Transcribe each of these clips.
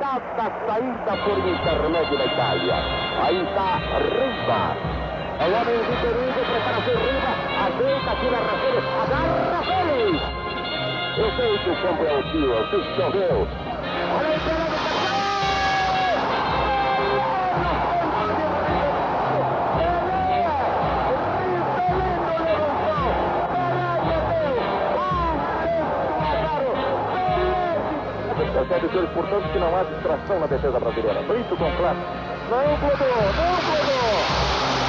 inesperada saída por intermédio da Itália. Aí está Riva. É o homem do perigo, prepara-se Riva, ajeita aqui na rasteira, agarra Vangelis. Eu sei que o campo é hostil, se choveu. Olha aí, pela do percebe, portanto, que não há distração na defesa brasileira. Brito com classe. Não, Clodô! Não, Clodô!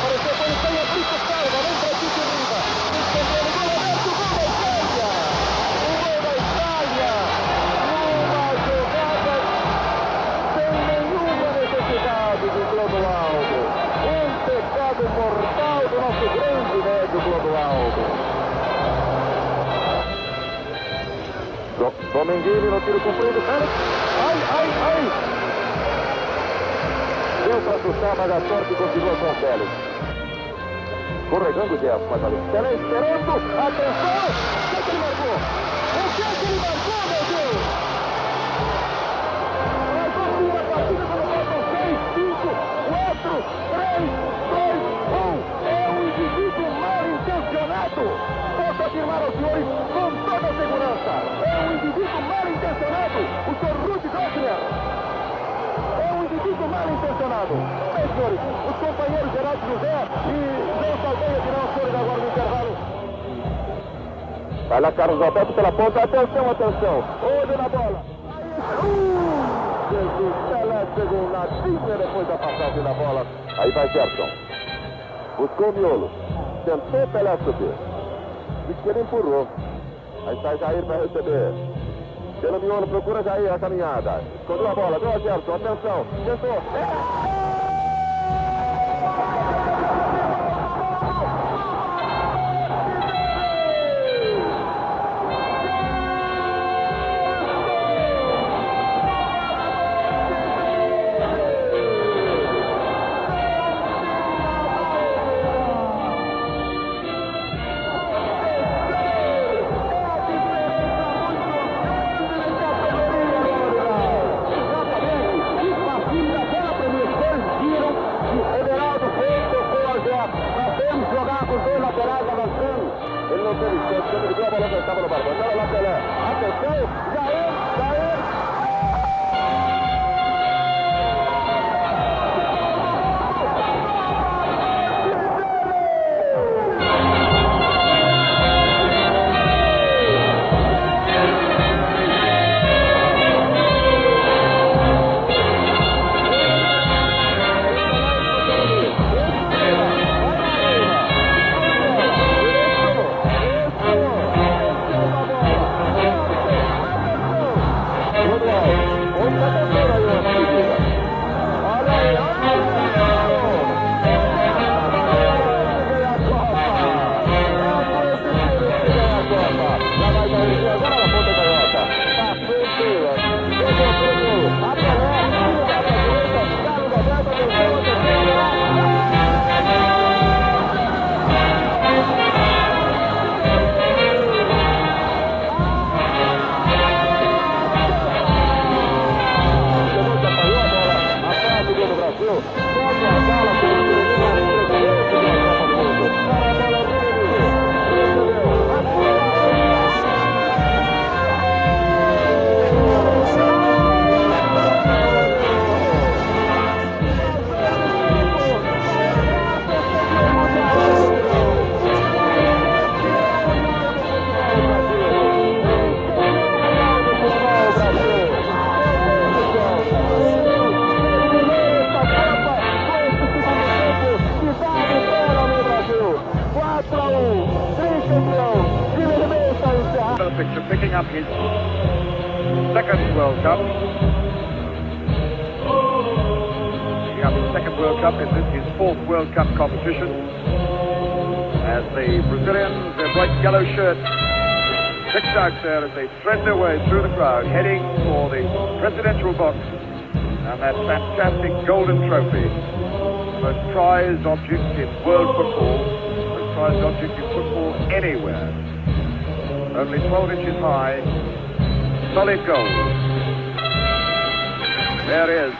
Pareceu que ele tem a Brito salva, nem para Tite Riva. Defendendo o gol aberto, o gol da Itália! O gol da Itália! Uma jogada sem nenhuma necessidade de Clodoaldo. Um pecado mortal do nosso grande médio Clodoaldo. Vangelis no tiro comprido, ai! Deu para assustar, mas a sorte continua com o Félix. Corregando o Jeff, mas ali. Pelé esperando, atenção! O que ele marcou? O que ele marcou, meu Deus? Mas o fim da partida quando faltam 6, 5, 4, 3, 2, 1. É um indivíduo mal intencionado. Posso afirmar aos senhores com toda a segurança. É um indivíduo mal intencionado. O Sr. Rudy Gottner. É um indivíduo mal intencionado. Bem, senhores, os companheiros Geraldo José e João Saldanha dirão aos senhores agora no intervalo. Vai lá, Carlos Alberto pela ponta. Atenção. Olho na bola. Jesus, Pelé chegou nadinha depois da passagem da bola. Aí vai Gerson. Buscou o miolo. Tentou Pelé subir. Diz que ele empurrou. Aí está Jair para receber. Pelo miolo, procura Jair a caminhada. Escondeu a bola, deu a Gerson, atenção. Tentou. Picking up his second World Cup. Picking up his second World Cup in his fourth World Cup competition. As the Brazilians, their bright yellow shirts, picked out there as they thread their way through the crowd, heading for the presidential box and that fantastic golden trophy. The most prized object in world football, the most prized object in football anywhere. Only 12 inches high, solid gold. There is.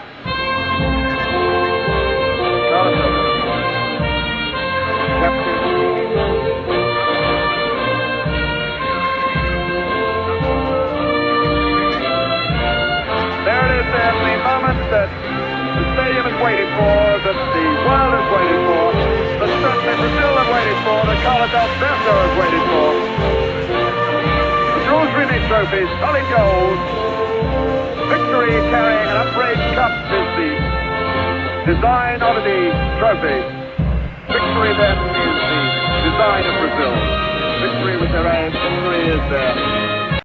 Carlos, captain. There it is then, the moment that the stadium is waiting for, that the world is waiting for, that certainly Brazil are waiting for, that Carlos Alberto is waiting for. The Jules Rimet trophy, solid gold. Victory carrying an upraised cup is the design of the trophy. Victory then is the design of Brazil. Victory with their aim, victory is there.